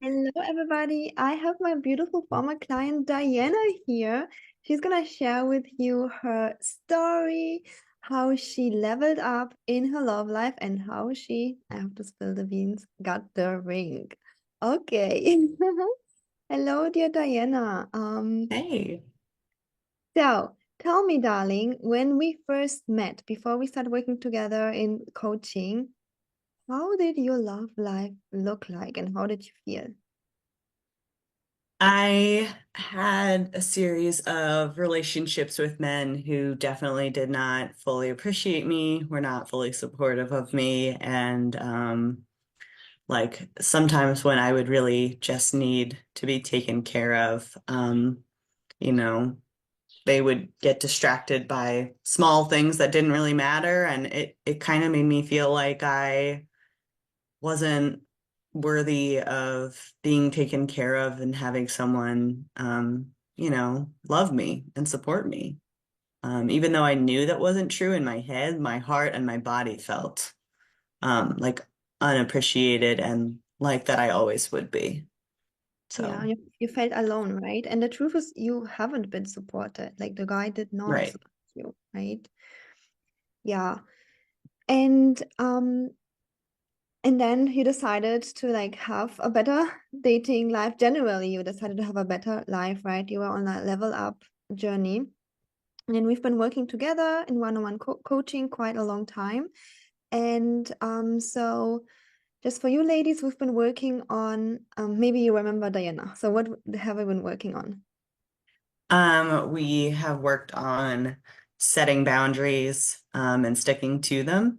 Hello, everybody. I have my beautiful former client Diana here. She's gonna share with you her story, how she leveled up in her love life, and how she, I have to spill the beans, got the ring. Okay. Hello, dear Diana. Hey, So tell me, darling, when we first met, before we started working together in coaching, how did your love life look like and how did you feel? I had a series of relationships with men who definitely did not fully appreciate me, were not fully supportive of me, and like sometimes when I would really just need to be taken care of, you know, they would get distracted by small things that didn't really matter, and it kind of made me feel like I wasn't worthy of being taken care of and having someone, love me and support me. Even though I knew that wasn't true in my head, my heart and my body felt like unappreciated and like that I always would be. Yeah, So, you felt alone, right? And the truth is, you haven't been supported. Like the guy did not right. support you, right? Yeah. And and then you decided to like have a better dating life. Generally, you decided to have a better life, right? You were on a level up journey. And then we've been working together in one-on-one coaching quite a long time. And so just for you ladies, we've been working on maybe you remember Diana. So what have we been working on? We have worked on setting boundaries and sticking to them.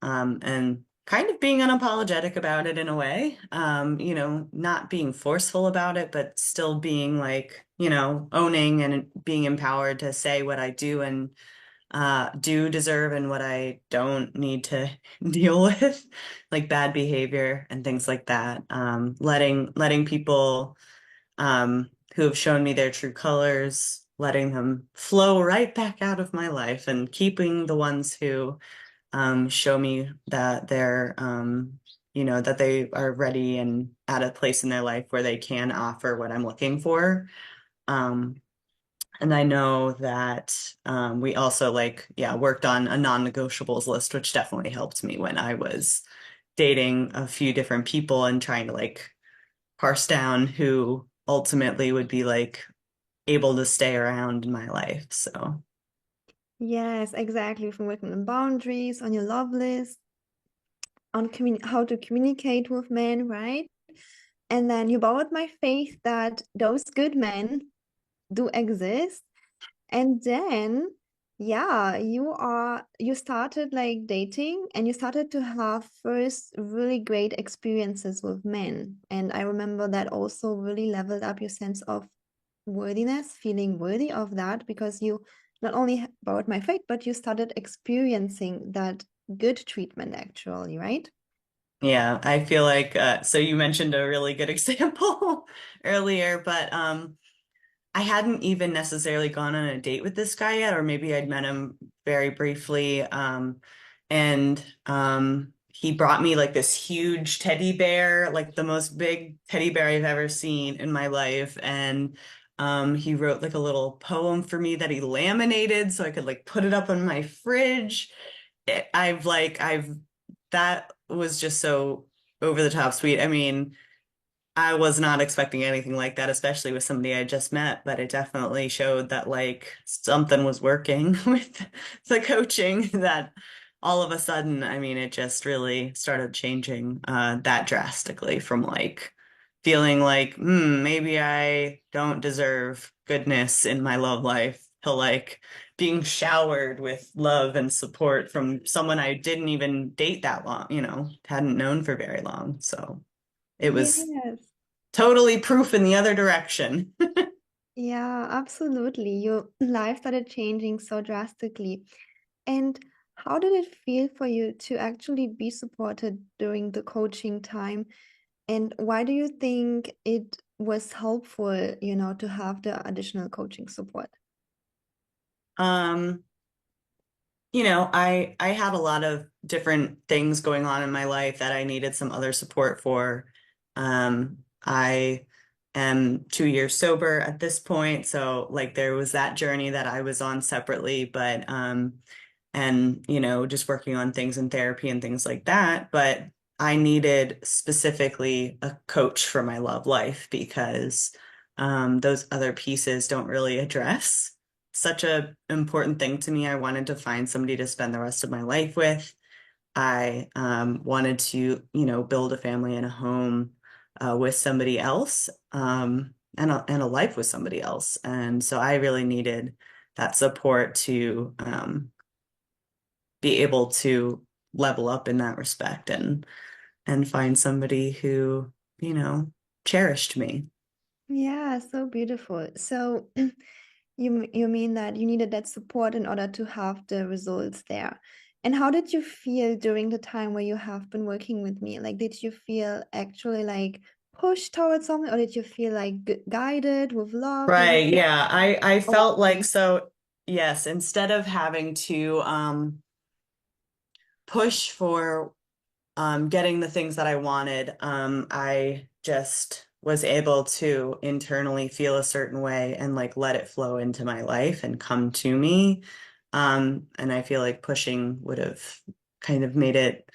And kind of being unapologetic about it in a way. Not being forceful about it, but still being like, owning and being empowered to say what I do and do deserve and what I don't need to deal with, like bad behavior and things like that. Letting people who have shown me their true colors, letting them flow right back out of my life and keeping the ones who show me that that they are ready and at a place in their life where they can offer what I'm looking for. Um, and I know that we also worked on a non-negotiables list, which definitely helped me when I was dating a few different people and trying to like parse down who ultimately would be like able to stay around in my life. So, Yes, exactly. From working on boundaries, on your love list, on how to communicate with men, right? And then you borrowed my faith that those good men do exist. And then, yeah, you started like dating and you started to have first really great experiences with men. And I remember that also really leveled up your sense of worthiness, feeling worthy of that because you not only borrowed my faith, but you started experiencing that good treatment actually, right? yeah, I feel like so you mentioned a really good example earlier, but I hadn't even necessarily gone on a date with this guy yet, or maybe I'd met him very briefly. And he brought me like this huge teddy bear, like the most big teddy bear I've ever seen in my life. And he wrote like a little poem for me that he laminated so I could like put it up on my fridge. I've that was just so over the top sweet. I mean, I was not expecting anything like that, especially with somebody I just met, but it definitely showed that like something was working with the coaching that all of a sudden, I mean, it just really started changing that drastically from like feeling like, maybe I don't deserve goodness in my love life to like being showered with love and support from someone I didn't even date that long, hadn't known for very long. So it was Yes. totally proof in the other direction. Yeah, absolutely. Your life started changing so drastically. And how did it feel for you to actually be supported during the coaching time? And why do you think it was helpful, to have the additional coaching support? Um, I had a lot of different things going on in my life that I needed some other support for. I am 2 years sober at this point. So like there was that journey that I was on separately, but and just working on things in therapy and things like that. But I needed specifically a coach for my love life because those other pieces don't really address such a important thing to me. I wanted to find somebody to spend the rest of my life with. I wanted to, build a family and a home with somebody else, and a life with somebody else. And so I really needed that support to be able to level up in that respect and find somebody who, cherished me. Yeah, so beautiful. So you mean that you needed that support in order to have the results there. And how did you feel during the time where you have been working with me? Like, did you feel actually like pushed towards something, or did you feel like guided with love? Like, Right, yeah. I oh, felt like so yes, instead of having to push for getting the things that I wanted, I just was able to internally feel a certain way and like let it flow into my life and come to me. And I feel like pushing would have kind of made it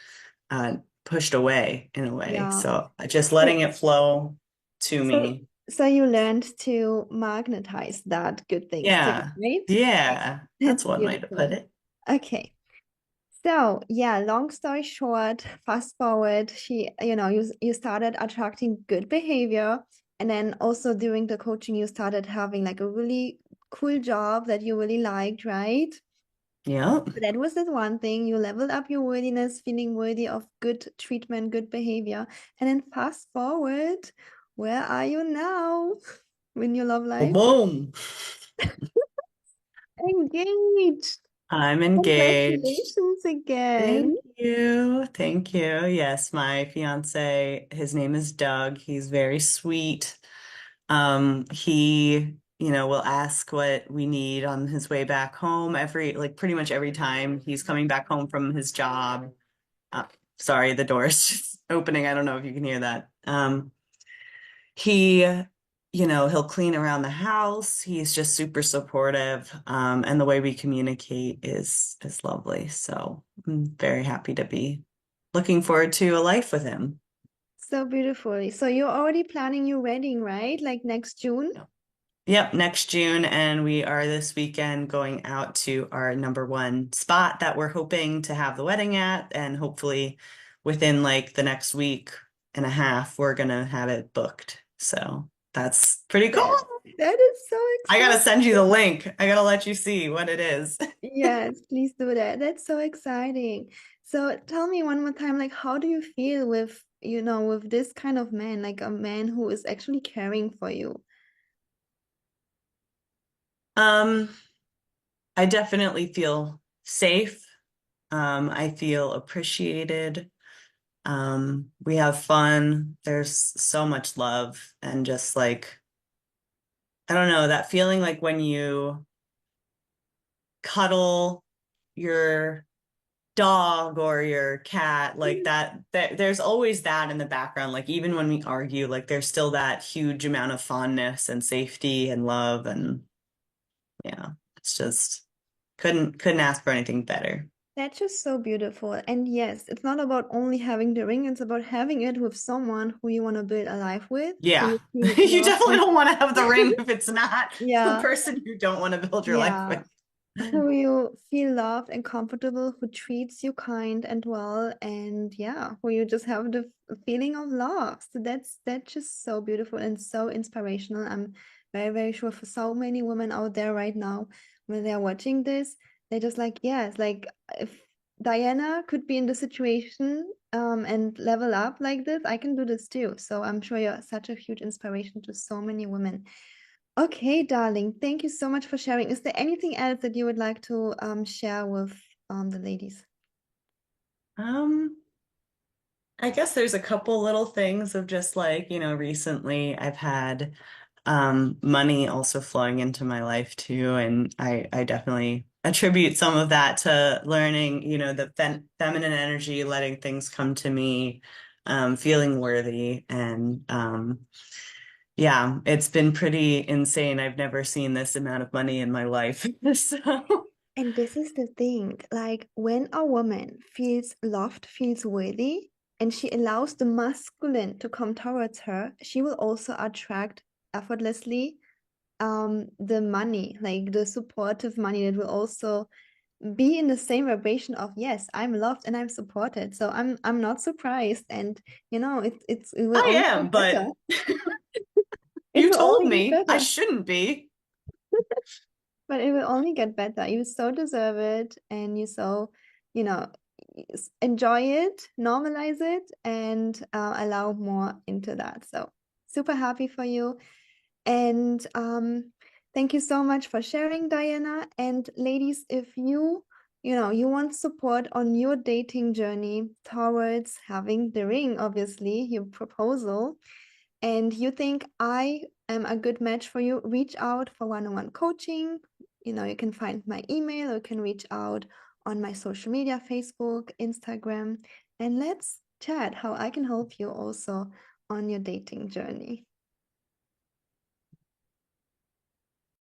pushed away in a way. yeah. So just So, letting it flow to so, me. so you learned to magnetize that good things to you, Yeah. right? Yeah. That's That's one way to put beautiful. it. Okay. So, yeah, long story short, fast forward, you started attracting good behavior. And then also during the coaching, you started having like a really cool job that you really liked, right? Yeah. So that was the one thing. You leveled up your worthiness, feeling worthy of good treatment, good behavior. And then fast forward, where are you now in your love life? Boom. Engaged. I'm engaged. Congratulations again. Thank you. Thank you. Yes, my fiance, his name is Doug. He's very sweet. He, will ask what we need on his way back home like pretty much every time he's coming back home from his job. Uh, Sorry, the door's just opening. I don't know if you can hear that. He, he'll clean around the house. He's just super supportive. And the way we communicate is lovely. So I'm very happy to be looking forward to a life with him. So beautiful. So you're already planning your wedding, right? Like next June? Yep, next June, and we are this weekend going out to our number one spot that we're hoping to have the wedding at, and hopefully within like the next week and a half, we're gonna have it booked. So that's pretty cool. That that is so I gotta exciting. send you the link. I gotta let you see what it is. Yes, please do that. That's so exciting. So tell me one more time, like how do you feel with, with this kind of man, like a man who is actually caring for you? Um, I definitely feel safe. I feel appreciated. We have fun. There's so much love and just like, I don't know, that feeling like when you cuddle your dog or your cat, like that there's always that in the background. Like even when we argue, like there's still that huge amount of fondness and safety and love. And yeah, it's just couldn't ask for anything better. That's just so beautiful. And yes, it's not about only having the ring, it's about having it with someone who you want to build a life with, who Yeah. you feel You loved definitely and don't want to have the ring if it's not the yeah, person you don't want to build your life yeah. with. Who you feel loved and comfortable, who treats you kind and well, and yeah, who you just have the feeling of love. So that's just so beautiful and so inspirational. I'm very, very sure for so many women out there right now, when they're watching this, they're just like, yes, like if Diana could be in the situation and level up like this, I can do this too. So I'm sure you're such a huge inspiration to so many women. Okay, darling. Thank you so much for sharing. Is there anything else that you would like to share with the ladies? Um, I guess there's a couple little things of just like, recently I've had money also flowing into my life too. And I definitely attribute some of that to learning, the feminine energy, letting things come to me. feeling worthy. And yeah, it's been pretty insane. I've never seen this amount of money in my life. So, And this is the thing, like when a woman feels loved, feels worthy, and she allows the masculine to come towards her, she will also attract effortlessly the money, like the supportive money that will also be in the same vibration of yes, I'm loved and I'm supported. So I'm not surprised, and it will I only am, get better. but It you will told only get me I better. shouldn't be. But it will only get better. You so deserve it, and you so, you know, enjoy it, normalize it, and allow more into that. So super happy for you. And thank you so much for sharing, Diana. And ladies, if you want support on your dating journey towards having the ring, obviously, your proposal, and you think I am a good match for you, reach out for one-on-one coaching. You can find my email, or you can reach out on my social media, Facebook, Instagram, and let's chat how I can help you also on your dating journey.